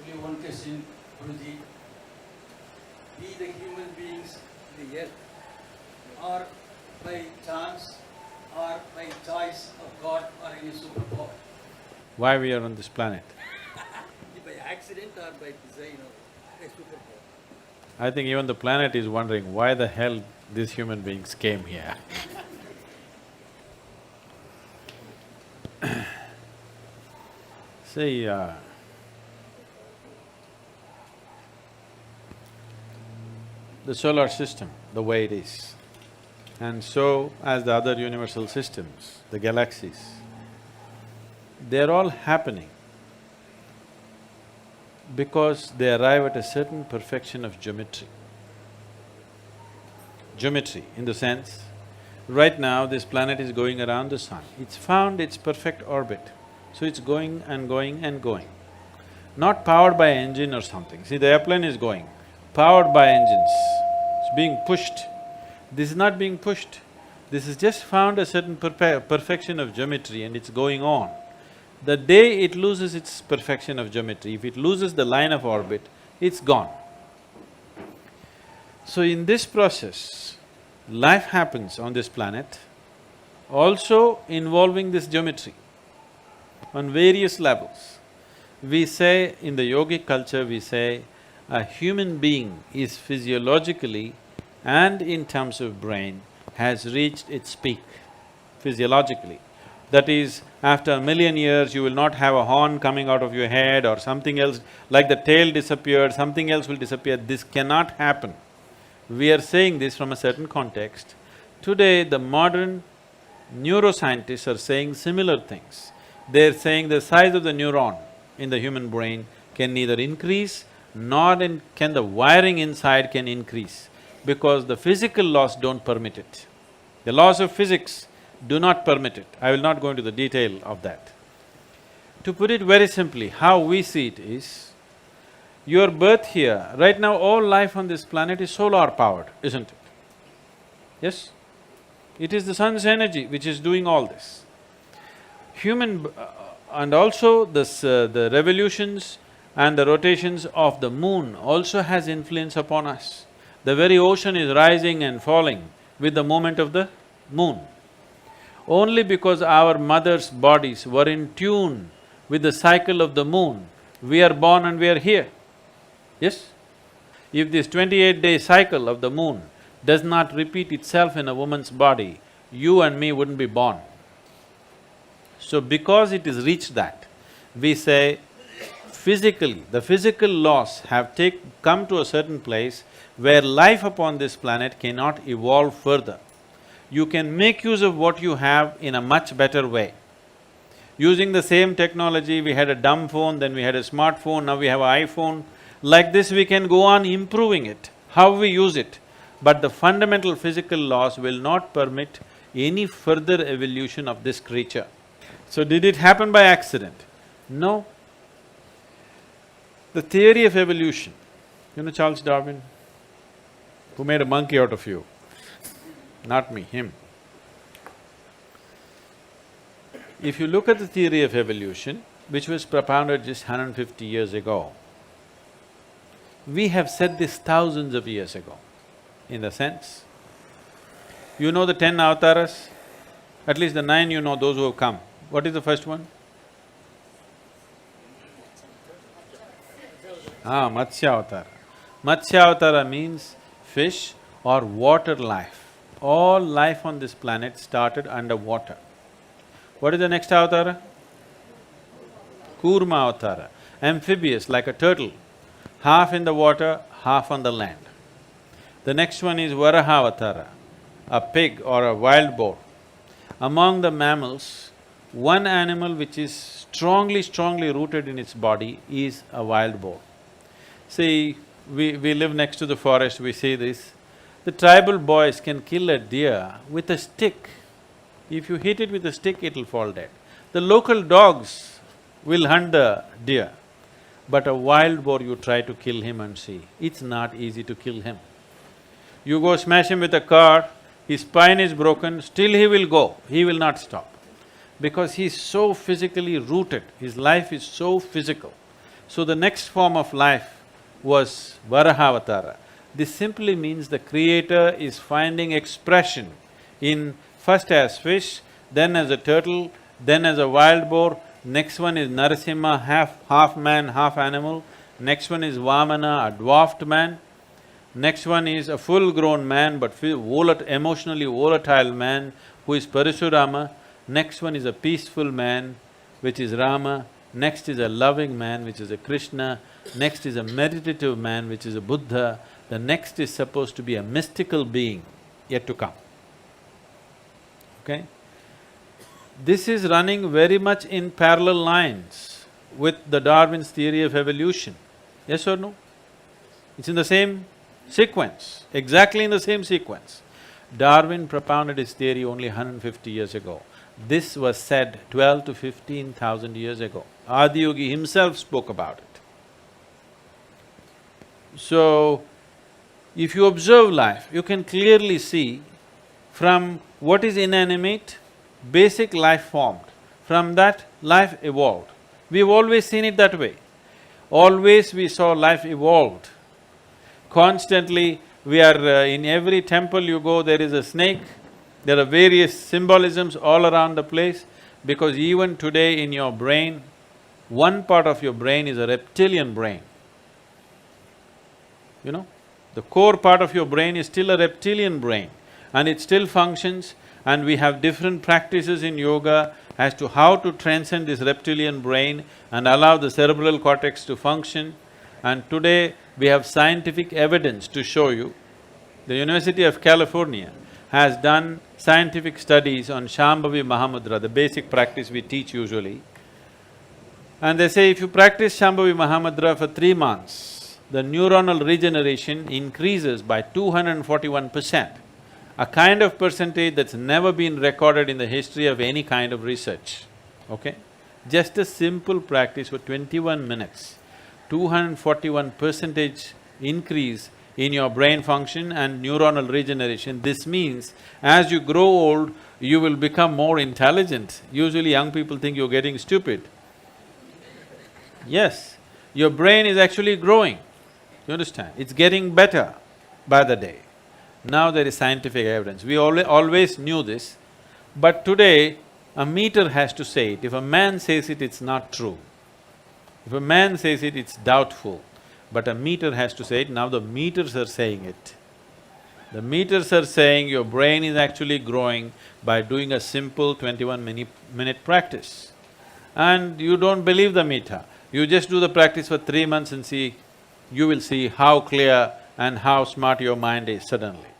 Only one question, Guruji. We the human beings, the earth, are by chance or by choice of God or any superpower? Why we are on this planet? By accident or by design or a superpower? I think even the planet is wondering why the hell these human beings came here. See, the solar system, the way it is, and so as the other universal systems, the galaxies, they're all happening because they arrive at a certain perfection of geometry. Geometry in the sense, right now this planet is going around the sun, it's found its perfect orbit, so it's going and going and going. Not powered by engine or something. See, the airplane is going, powered by engines, it's being pushed. This is not being pushed, this has just found a certain perfection of geometry and it's going on. The day it loses its perfection of geometry, if it loses the line of orbit, it's gone. So in this process, life happens on this planet, also involving this geometry on various levels. We say, in the yogic culture, we say, a human being is physiologically and in terms of brain has reached its peak physiologically. That is, after 1,000,000 years, you will not have a horn coming out of your head or something else, like the tail disappeared, something else will disappear. This cannot happen. We are saying this from a certain context. Today, the modern neuroscientists are saying similar things. They're saying the size of the neuron in the human brain can neither increase nor can the wiring inside can increase, because the physical laws don't permit it. The laws of physics do not permit it. I will not go into the detail of that. To put it very simply, how we see it is, your birth here, right now all life on this planet is solar powered, isn't it? Yes? It is the sun's energy which is doing all this. And also the revolutions and the rotations of the moon also has influence upon us. The very ocean is rising and falling with the movement of the moon. Only because our mothers' bodies were in tune with the cycle of the moon, we are born and we are here. Yes? If this 28-day cycle of the moon does not repeat itself in a woman's body, you and me wouldn't be born. So because it has reached that, we say physically, the physical laws have come to a certain place where life upon this planet cannot evolve further. You can make use of what you have in a much better way. Using the same technology, we had a dumb phone, then we had a smartphone, now we have an iPhone. Like this, we can go on improving it, how we use it. But the fundamental physical laws will not permit any further evolution of this creature. So did it happen by accident? No. The theory of evolution, you know Charles Darwin, who made a monkey out of you? Not me, him. If you look at the theory of evolution, which was propounded just 150 years ago, we have said this thousands of years ago, in the sense, you know the 10 avatars? At least the 9 you know, those who have come. What is the first one? Matsya Avatara. Matsya Avatara means fish or water life. All life on this planet started under water. What is the next avatara? Kurma Avatara, amphibious like a turtle, half in the water, half on the land. The next one is Varaha Avatara, a pig or a wild boar. Among the mammals, one animal which is strongly rooted in its body is a wild boar. See, we live next to the forest, we see this. The tribal boys can kill a deer with a stick. If you hit it with a stick, it'll fall dead. The local dogs will hunt the deer, but a wild boar, you try to kill him and see, it's not easy to kill him. You go smash him with a car, his spine is broken, still he will go, he will not stop. Because he's so physically rooted, his life is so physical. So the next form of life was Varahavatara. This simply means the creator is finding expression in first as fish, then as a turtle, then as a wild boar, next one is Narasimha, half man, half animal, next one is Vamana, a dwarfed man, next one is a full-grown man but emotionally volatile man who is Parasurama, next one is a peaceful man which is Rama, next is a loving man which is a Krishna, next is a meditative man which is a Buddha, the next is supposed to be a mystical being yet to come. Okay? This is running very much in parallel lines with the Darwin's theory of evolution. Yes or no? It's in the same sequence, exactly in the same sequence. Darwin propounded his theory only 150 years ago. This was said 12 to 15,000 years ago. Adiyogi himself spoke about it. So, if you observe life, you can clearly see from what is inanimate, basic life formed. From that, life evolved. We've always seen it that way. Always we saw life evolved. Constantly, we are… in every temple you go, there is a snake, there are various symbolisms all around the place, because even today in your brain, one part of your brain is a reptilian brain. You know, the core part of your brain is still a reptilian brain and it still functions, and we have different practices in yoga as to how to transcend this reptilian brain and allow the cerebral cortex to function. And today we have scientific evidence to show you. The University of California has done scientific studies on Shambhavi Mahamudra, the basic practice we teach usually. And they say if you practice Shambhavi Mahamudra for 3 months, the neuronal regeneration increases by 241%, a kind of percentage that's never been recorded in the history of any kind of research, okay? Just a simple practice for 21 minutes, 241% increase in your brain function and neuronal regeneration. This means as you grow old, you will become more intelligent. Usually young people think you're getting stupid. Yes, your brain is actually growing, you understand? It's getting better by the day. Now there is scientific evidence. We always knew this, but today a meter has to say it. If a man says it, it's not true. If a man says it, it's doubtful. But a meter has to say it. Now the meters are saying it. The meters are saying your brain is actually growing by doing a simple 21-minute practice. And you don't believe the meter. You just do the practice for 3 months and see, you will see how clear and how smart your mind is suddenly.